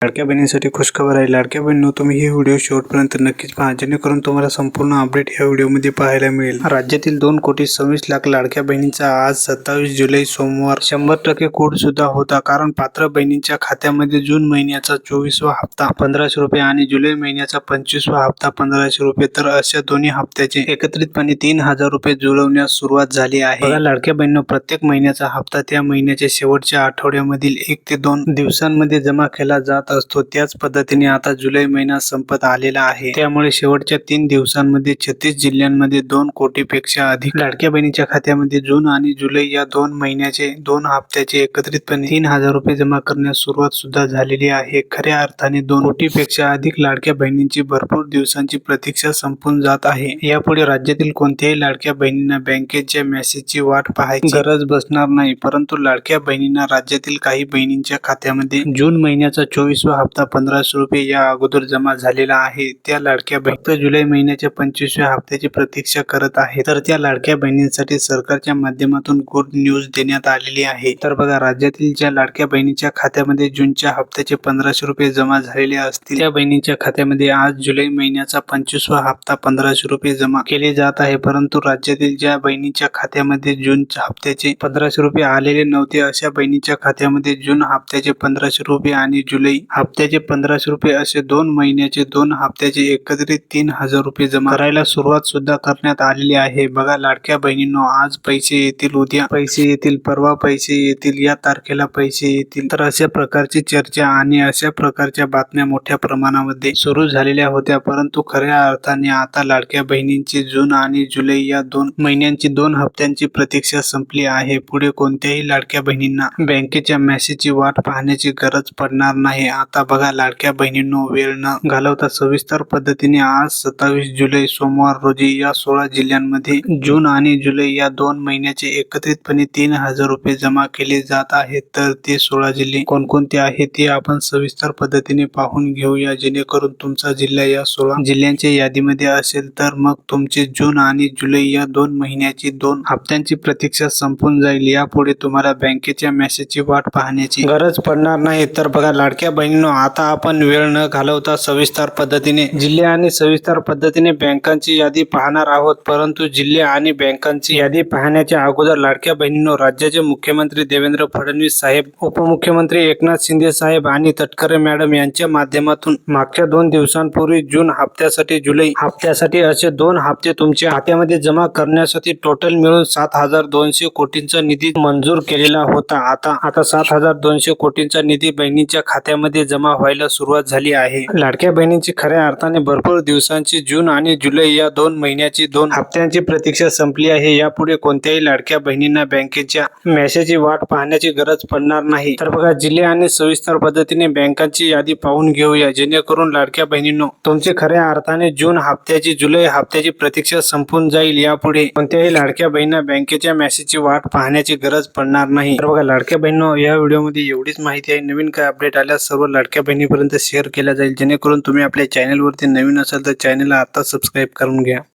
लाडक्या बहिणींसाठी खुशखबर आहे. लाडक्या बहिणींनो, तुम्ही ही व्हिडिओ शेवटपर्यंत नक्कीच पहा, जेणेकरून तुम्हाला संपूर्ण अपडेट या व्हिडिओमध्ये पाहायला मिळेल. राज्यातील 2,26,00,000 लाडक्या बहिणींचा आज 27 जुलै सोमवार 100% कोड सुद्धा होता. कारण पात्र बहिणींच्या खात्यामध्ये जून महिन्याचा 24वा हप्ता 1500 रुपये आणि जुलै महिन्याचा 25वा हप्ता 1500 रुपये, तर अशा दोन्ही हप्त्याचे एकत्रितपणे 3000 रुपये जुळवण्यास सुरुवात झाली आहे. बघा लाडक्या बहिणींनो, प्रत्येक महिन्याचा हप्ता त्या महिन्याच्या शेवटच्या आठवड्यामधील 1 ते 2 दिवसांमध्ये जमा केला जात असतो. त्याच पद्धतीने आता जुलै महिना संपत आलेला आहे. त्यामुळे शेवटच्या 3 दिवसांमध्ये 36 जिल्ह्यांमध्ये 2 कोटीपेक्षा अधिक लाडक्या बहिणीच्या खात्यामध्ये जून आणि जुलै या 2 महिन्याचे 2 हप्त्याचे एकत्रितपणे 3000 रुपये जमा करण्यास सुरुवात सुद्धा झालेली आहे. खऱ्या अर्थाने 2 कोटीपेक्षा अधिक लाडक्या बहिणींची भरपूर दिवसांची प्रतीक्षा संपून जात आहे. यापुढे राज्यातील कोणत्याही लाडक्या बहिणींना बँकेच्या मेसेजची वाट पाहायची गरज बसणार नाही. परंतु लाडक्या बहिणींना राज्यातील काही बहिणींच्या खात्यामध्ये जून महिन्याचा 24वा हप्ता 1500 रुपये या अगोदर जमा झालेला आहे. त्या लाडक्या बहिणी जुलै महिन्याच्या 25व्या हप्त्याची प्रतीक्षा करत आहेत. तर त्या लाडक्या बहिणींसाठी सरकारच्या माध्यमातून गुड न्यूज देण्यात आलेली आहे. तर बघा, राज्यातील ज्या लाडक्या बहिणीच्या खात्यामध्ये जूनच्या हप्त्याचे 1500 रुपये जमा झालेले असतील, त्या बहिणींच्या खात्यामध्ये आज जुलै महिन्याचा 25वा हप्ता 1500 रुपये जमा केले जात आहे. परंतु राज्यातील ज्या बहिणीच्या खात्यामध्ये जूनच्या हप्त्याचे 1500 रुपये आलेले नव्हते, अशा बहिणीच्या खात्यामध्ये जून हप्त्याचे 1500 रुपये आणि जुलै हप्त्याचे 1500 रुपये असे 2 महिन्याचे 2 हप्त्याचे एकत्रित 3000 रुपये जमा करायला सुरुवात सुद्धा करण्यात आलेली आहे. बघा लाडक्या बहिणींनो, आज पैसे येतील, उद्या पैसे येतील, परवा पैसे येतील, या तारखेला पैसे येतील, तर अशा प्रकारची चर्चा आणि अशा प्रकारच्या बातम्या मोठ्या प्रमाणामध्ये सुरू झालेल्या होत्या. परंतु खऱ्या अर्थाने आता लाडक्या बहिणींची जून आणि जुलै या 2 महिन्यांची 2 हप्त्यांची प्रतीक्षा संपली आहे. पुढे कोणत्याही लाडक्या बहिणींना बँकेच्या मेसेजची वाट पाहण्याची गरज पडणार नाही. आता बघा लाडक्या बहिणींनो, वेळ न घालवता सविस्तर पद्धतीने आज 27 जुलै सोमवार रोजी या 16 जिल्ह्यांमध्ये जून आणि जुलै या 2 महिन्याचे एकत्रितपणे 3000 रुपये जमा केले जात आहेत. तर ते 16 जिल्हे कोणकोणते आहेत ते आपण सविस्तर पद्धतीने पाहून घेऊया, जेणेकरून तुमचा जिल्हा या 16 जिल्ह्यांच्या यादीमध्ये असेल तर मग तुमचे जून आणि जुलै या 2 महिन्याची 2 हप्त्यांची प्रतीक्षा संपून जाईल. यापुढे तुम्हाला बँकेच्या मेसेजची वाट पाहण्याची गरज पडणार नाही. तर बघा लाडक्या बहिणींनो, आता आपण वेळ न घालवता सविस्तर पद्धतीने जिल्हे आणि सविस्तर पद्धतीने बँकांची यादी पाहणार आहोत. परंतु जिल्हे आणि बँकांची यादी पाहण्याच्या अगोदर लाडक्या बहिणींनो, राज्याचे मुख्यमंत्री देवेंद्र फडणवीस साहेब, उपमुख्यमंत्री एकनाथ शिंदे साहेब आणि तटकरे मॅडम यांच्या माध्यमातून मागच्या 2 दिवसांपूर्वी जून हप्त्यासाठी जुलै हप्त्यासाठी असे 2 हप्ते तुमच्या खात्यामध्ये जमा करण्यासाठी टोटल मिळून 7200 कोटींचा निधी मंजूर केलेला होता. आता 7200 कोटींचा निधी बहिणींच्या खात्यामध्ये जमा व्हायला सुरुवात झाली आहे. लाडक्या बहिणींची खऱ्या अर्थाने भरपूर दिवसांची जून आणि जुलै या 2 महिन्याची 2 हप्त्यांची प्रतीक्षा संपली आहे. यापुढे कोणत्याही लाडक्या बहिणींना बँकेच्या मेसेजची वाट पाहण्याची गरज पडणार नाही. तर बघा, जिल्हे आणि सविस्तर पद्धतीने बँकांची यादी पाहून घेऊया, जेणेकरून लाडक्या बहिणींनो, तुमची खऱ्या अर्थाने जून हप्त्याची जुलै हप्त्याची प्रतीक्षा संपून जाईल. यापुढे कोणत्याही लाडक्या बहिणींना बँकेच्या मेसेजची वाट पाहण्याची गरज पडणार नाही. तर बघा लाडक्या बहिणींनो, या व्हिडिओमध्ये एवढीच माहिती आहे. नवीन काय अपडेट आल्यास सर्व लाडक्या बहिणीपर्यंत शेअर केला जाईल, जेणेकरून तुम्ही आपल्या चॅनलवरती नवीन असाल तर चॅनलला आता सबस्क्राईब करून घ्या.